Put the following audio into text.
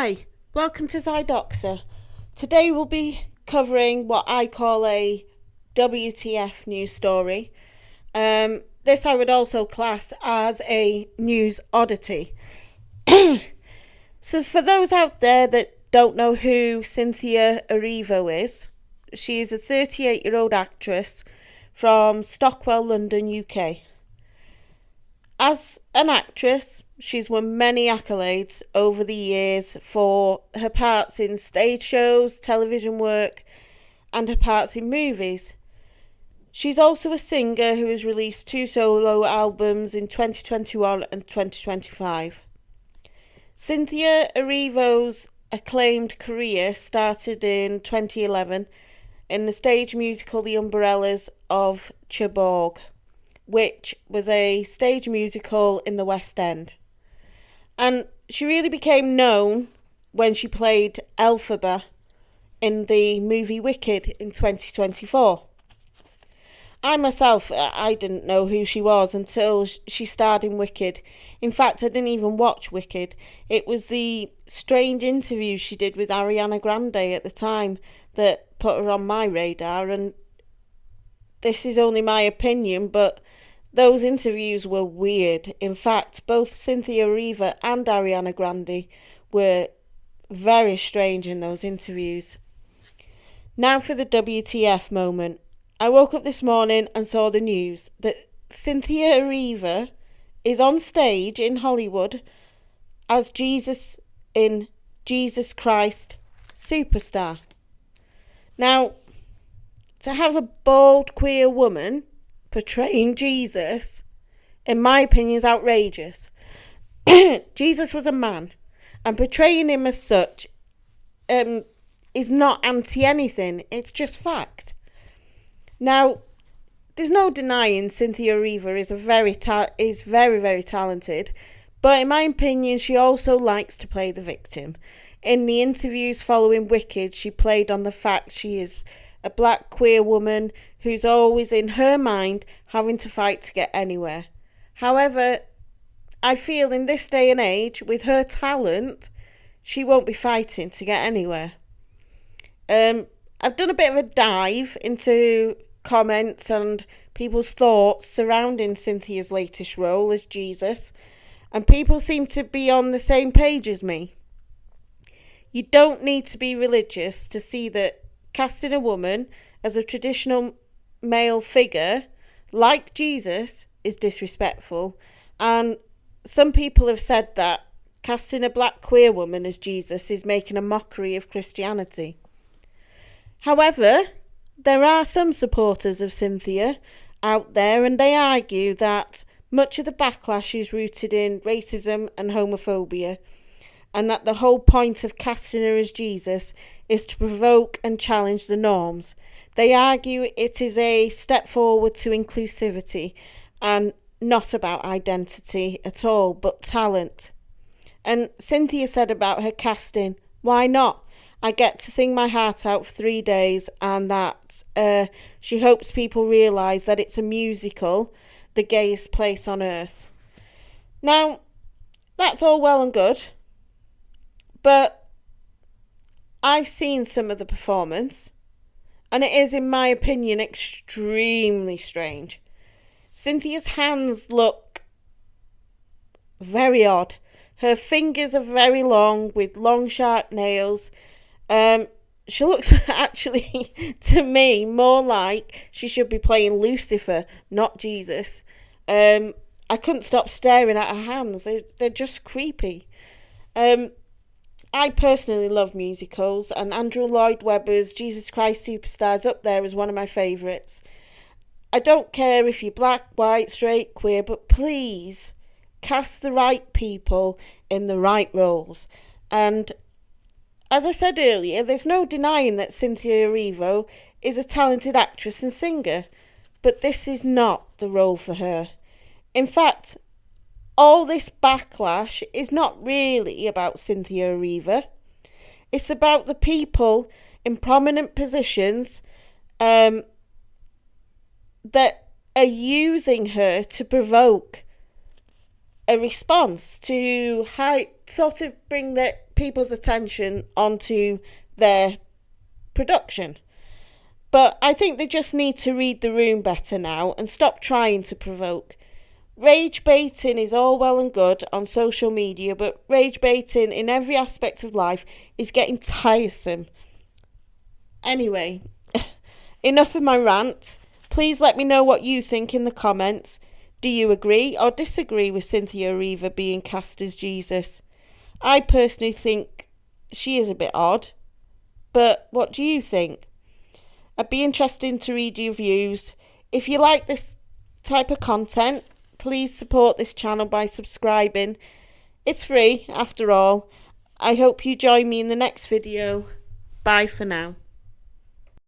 Hi, welcome to Zydoxa. Today we'll be covering what I call a WTF news story. This I would also class as a news oddity. So for those out there that don't know who Cynthia Erivo is, she is a 38-year-old actress from Stockwell, London, UK. As an actress, she's won many accolades over the years for her parts in stage shows, television work, and her parts in movies. She's also a singer who has released 2 solo albums in 2021 and 2025. Cynthia Erivo's acclaimed career started in 2011 in the stage musical The Umbrellas of Cherbourg, which was a stage musical in the West End. And she really became known when she played Elphaba in the movie Wicked in 2024. I didn't know who she was until she starred in Wicked. In fact, I didn't even watch Wicked. It was the strange interview she did with Ariana Grande at the time that put her on my radar, and this is only my opinion, but those interviews were weird. In fact, both Cynthia Erivo and Ariana Grande were very strange in those interviews. Now for the WTF moment. I woke up this morning and saw the news that Cynthia Erivo is on stage in Hollywood as Jesus in Jesus Christ Superstar. Now, to have a bold queer woman portraying Jesus, in my opinion, is outrageous. Jesus was a man, and portraying him as such is not anti-anything. It's just fact. Now, there's no denying Cynthia Erivo is very, very talented, but in my opinion, she also likes to play the victim. In the interviews following Wicked, she played on the fact she is a black queer woman who's always in her mind having to fight to get anywhere. However, I feel in this day and age, with her talent, she won't be fighting to get anywhere. I've done a bit of a dive into comments and people's thoughts surrounding Cynthia's latest role as Jesus, and people seem to be on the same page as me. You don't need to be religious to see that casting a woman as a traditional male figure like Jesus is disrespectful, and some people have said that casting a black queer woman as Jesus is making a mockery of Christianity. However, there are some supporters of Cynthia out there, and they argue that much of the backlash is rooted in racism and homophobia, and that the whole point of casting her as Jesus is to provoke and challenge the norms. They argue it is a step forward to inclusivity and not about identity at all, but talent. And Cynthia said about her casting, "Why not? I get to sing my heart out for 3 days," and that she hopes people realise that it's a musical, the gayest place on earth. Now, that's all well and good, but I've seen some of the performance, and it is, in my opinion, extremely strange. Cynthia's hands look very odd. Her fingers are very long, with long, sharp nails. She looks actually, to me, more like she should be playing Lucifer, not Jesus. I couldn't stop staring at her hands. They're just creepy. I personally love musicals, and Andrew Lloyd Webber's Jesus Christ Superstar is up there as one of my favourites. I don't care if you're black, white, straight, queer, but please cast the right people in the right roles. And as I said earlier, there's no denying that Cynthia Erivo is a talented actress and singer, but this is not the role for her. In fact, all this backlash is not really about Cynthia Erivo. It's about the people in prominent positions that are using her to provoke a response, to sort of bring people's attention onto their production. But I think they just need to read the room better now and stop trying to provoke. Rage baiting is all well and good on social media, but rage baiting in every aspect of life is getting tiresome. Anyway, enough of my rant. Please let me know what you think in the comments. Do you agree or disagree with Cynthia Erivo being cast as Jesus? I personally think she is a bit odd, but what do you think? I'd be interested to read your views. If you like this type of content, please support this channel by subscribing. It's free, after all. I hope you join me in the next video. Bye for now.